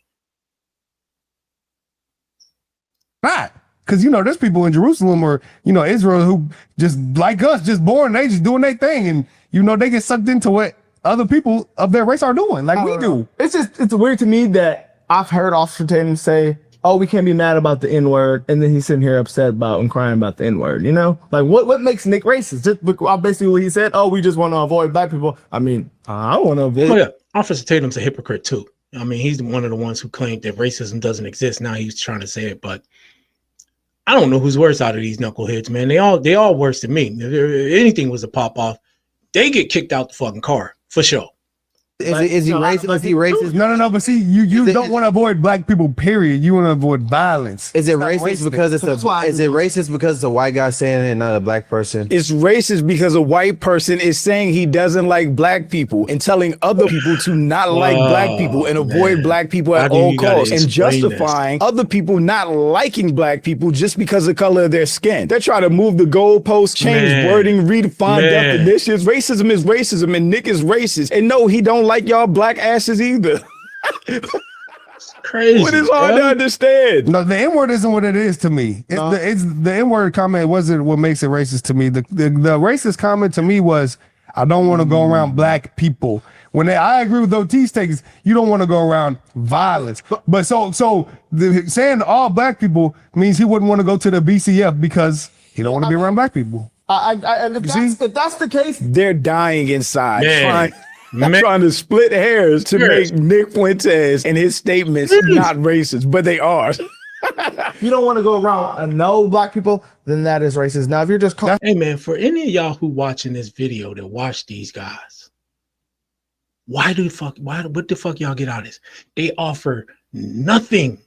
[SPEAKER 10] Not. Because, there's people in Jerusalem or, Israel who just like us, just born, they just doing their thing. And, they get sucked into what other people of their race are doing, like we do.
[SPEAKER 12] It's weird to me that I've heard Officer Tatum say, oh, we can't be mad about the N-word. And then he's sitting here upset about and crying about the N-word, Like, what makes Nick racist? Just basically what he said, oh, we just want to avoid black people. I mean, I want to avoid.
[SPEAKER 1] Oh, yeah. Officer Tatum's a hypocrite, too. I mean, he's one of the ones who claimed that racism doesn't exist. Now he's trying to say it, but I don't know who's worse out of these knuckleheads, man. They all worse than me. If anything was a pop off, they get kicked out the fucking car for sure.
[SPEAKER 11] Is he racist? Is he racist?
[SPEAKER 10] No. But see, you don't want to avoid black people. Period. You want to avoid violence.
[SPEAKER 11] Is it racist because it's Is it racist because it's a white guy saying it and not a black person?
[SPEAKER 3] It's racist because a white person is saying he doesn't like black people and telling other people to not like black people and avoid black people at all costs, and justifying other people not liking black people just because of the color of their skin. They're trying to move the goalposts, change wording, redefine definitions. Racism is racism, and Nick is racist. And no, he don't like y'all black asses either.
[SPEAKER 1] Crazy.
[SPEAKER 3] What is hard to understand?
[SPEAKER 10] No, the N-word isn't what it is to me. It's the N-word comment wasn't what makes it racist to me. The racist comment to me was, I don't want to go around black people. I agree with OT's takes, you don't want to go around violence. But saying all black people means he wouldn't want to go to the BCF because he don't want to be around black people.
[SPEAKER 12] If that's the case,
[SPEAKER 3] they're dying inside. Trying to split hairs to make Nick Fuentes and his statements not racist, but they are.
[SPEAKER 12] If you don't want to go around no black people, then that is racist. Now, if you're just
[SPEAKER 1] hey man, for any of y'all who watching this video that watch these guys, what the fuck y'all get out of this? They offer nothing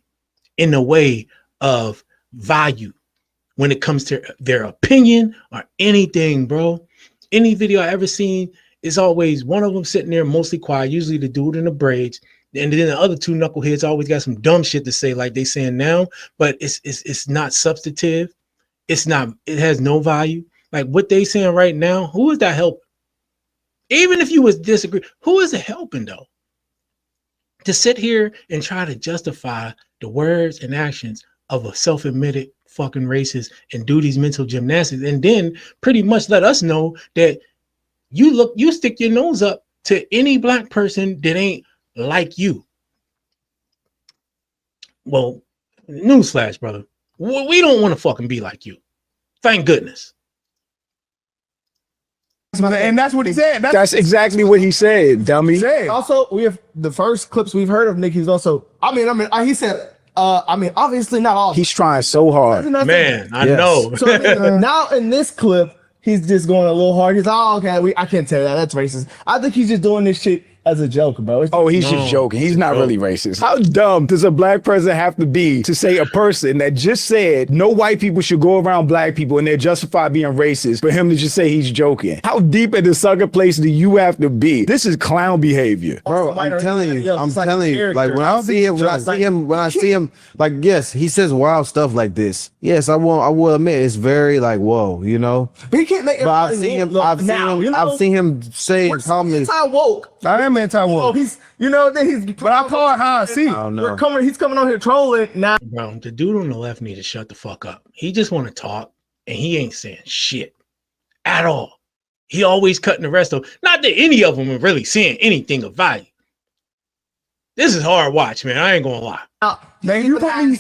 [SPEAKER 1] in the way of value when it comes to their opinion or anything, bro. Any video I ever seen, it's always one of them sitting there mostly quiet, usually the dude in the braids, and then the other two knuckleheads always got some dumb shit to say like they saying now, but it's not substantive. It has no value. Like what they saying right now, who is that helping? Even if you was disagree, who is it helping though? To sit here and try to justify the words and actions of a self-admitted fucking racist and do these mental gymnastics, and then pretty much let us know that you stick your nose up to any black person that ain't like you. Well, newsflash, brother. We don't want to fucking be like you. Thank goodness.
[SPEAKER 10] And that's what he said.
[SPEAKER 3] That's exactly what he said, dummy.
[SPEAKER 12] Also, we have the first clips we've heard of Nick. He's also, he said, obviously not all.
[SPEAKER 3] He's trying so hard.
[SPEAKER 1] Man, I know.
[SPEAKER 12] So now in this clip, he's just going a little hard. He's like, oh, okay, I can't tell that. That's racist. I think he's just doing this shit as a joke, bro.
[SPEAKER 3] Oh, he's just joking. He's not really racist. How dumb does a black president have to be to say a person that just said no white people should go around black people and they're justified being racist for him to just say he's joking? How deep in the sucker place do you have to be? This is clown behavior.
[SPEAKER 11] Bro, I'm telling you, like when I see him, like, yes, he says wild stuff like this. Yes, I will admit it's very like, whoa, you know.
[SPEAKER 12] But he can't make it.
[SPEAKER 11] But I've seen him say comments.
[SPEAKER 12] Anti-woke.
[SPEAKER 10] I am anti-woke.
[SPEAKER 12] Oh, he's, you know, then he's.
[SPEAKER 10] But I call it how I see it.
[SPEAKER 11] I don't know.
[SPEAKER 12] He's coming on here trolling now.
[SPEAKER 1] Bro, the dude on the left need to shut the fuck up. He just want to talk, and he ain't saying shit at all. He always cutting the rest of. Not that any of them are really saying anything of value. This is hard watch, man. I ain't gonna lie.
[SPEAKER 12] Man, you probably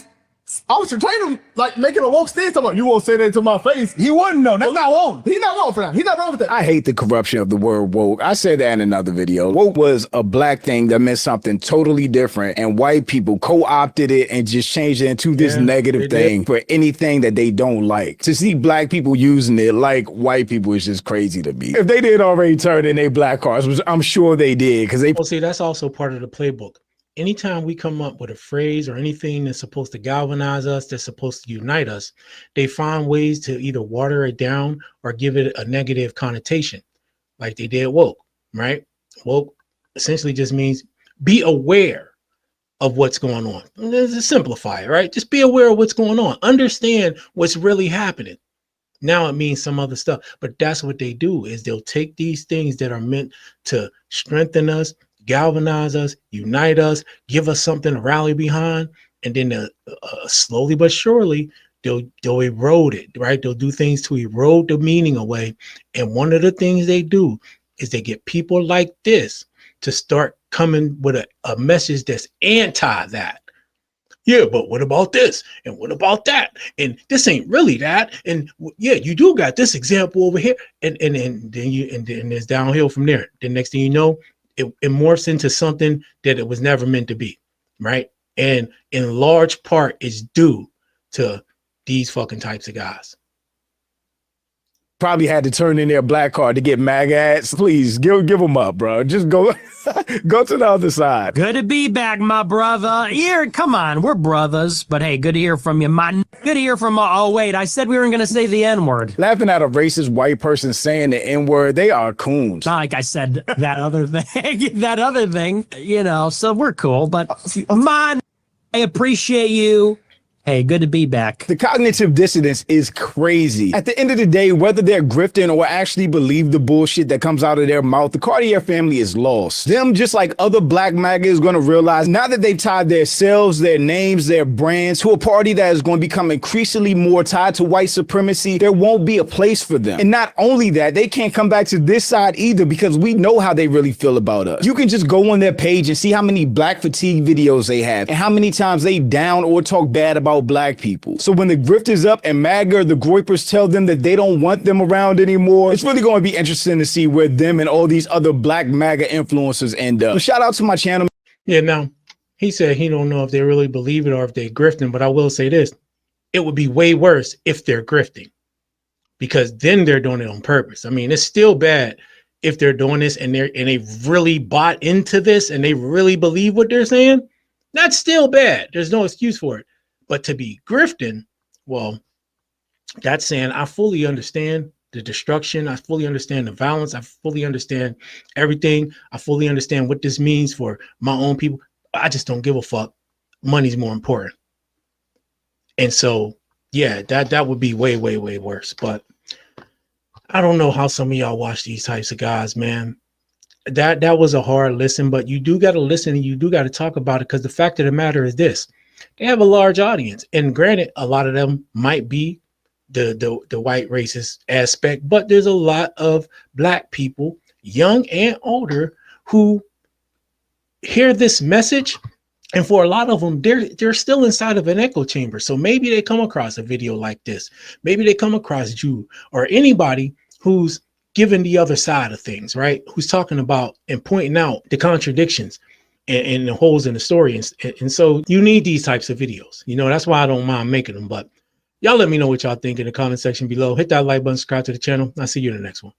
[SPEAKER 12] Officer Tatum like making a woke stance. Talking about, you won't say that to my face.
[SPEAKER 10] He wouldn't know. That's not woke.
[SPEAKER 12] He's not wrong for that. He's not wrong with that.
[SPEAKER 3] I hate the corruption of the word woke. I said that in another video. Woke was a black thing that meant something totally different, and white people co-opted it and just changed it into this negative thing for anything that they don't like. To see black people using it like white people is just crazy to me. If they did already turn in their black cars, which I'm sure they did, because they.
[SPEAKER 1] Well, see, that's also part of the playbook. Anytime we come up with a phrase or anything that's supposed to galvanize us, that's supposed to unite us, they find ways to either water it down or give it a negative connotation, like they did woke, right? Woke essentially just means be aware of what's going on. Let's simplify it, right? Just be aware of what's going on. Understand what's really happening. Now it means some other stuff, but that's what they do, is they'll take these things that are meant to strengthen us, galvanize us, unite us, give us something to rally behind, and then slowly but surely they'll erode it, right? They'll do things to erode the meaning away. And one of the things they do is they get people like this to start coming with a message that's anti that. Yeah, but what about this? And what about that? And this ain't really that. And yeah, you do got this example over here. And then it's downhill from there. The next thing you know, it morphs into something that it was never meant to be, right? And in large part, it's due to these fucking types of guys.
[SPEAKER 3] Probably had to turn in their black card to get MAGA ads. Please give them up, bro. Just go to the other side.
[SPEAKER 2] Good to be back, my brother. Here, come on, we're brothers. But hey, good to hear from you, man. Good to hear from. Oh wait, I said we weren't gonna say the N-word.
[SPEAKER 3] Laughing at a racist white person saying the N-word, they are coons.
[SPEAKER 2] Not like I said that other thing. That other thing, you know. So we're cool. But man, I appreciate you. Hey, good to be back.
[SPEAKER 3] The cognitive dissonance is crazy. At the end of the day, whether they're grifting or actually believe the bullshit that comes out of their mouth, the Cartier family is lost. Them, just like other black MAGA, is going to realize now that they've tied their selves, their names, their brands to a party that is going to become increasingly more tied to white supremacy, there won't be a place for them. And not only that, they can't come back to this side either, because we know how they really feel about us. You can just go on their page and see how many black fatigue videos they have and how many times they down or talk bad about black people. So when the grift is up and MAGA or the groypers tell them that they don't want them around anymore, it's really going to be interesting to see where them and all these other black MAGA influencers end up. So shout out to my channel.
[SPEAKER 1] Yeah, now he said he don't know if they really believe it or if they're grifting, but I will say this: it would be way worse if they're grifting, because then they're doing it on purpose. I mean, it's still bad if they're doing this and they really bought into this and they really believe what they're saying. That's still bad. There's no excuse for it. But to be grifting, well, that's saying I fully understand the destruction. I fully understand the violence. I fully understand everything. I fully understand what this means for my own people. I just don't give a fuck. Money's more important. And so, yeah, that would be way, way, way worse. But I don't know how some of y'all watch these types of guys, man. That was a hard listen, but you do got to listen and you do got to talk about it, because the fact of the matter is this: they have a large audience, and granted, a lot of them might be the white racist aspect, but there's a lot of black people, young and older, who hear this message, and for a lot of them, they're still inside of an echo chamber. So maybe they come across a video like this, maybe they come across you or anybody who's given the other side of things, right? Who's talking about and pointing out the contradictions and the holes in the story. And so you need these types of videos. You know, that's why I don't mind making them. But y'all let me know what y'all think in the comment section below. Hit that like button, subscribe to the channel. I'll see you in the next one.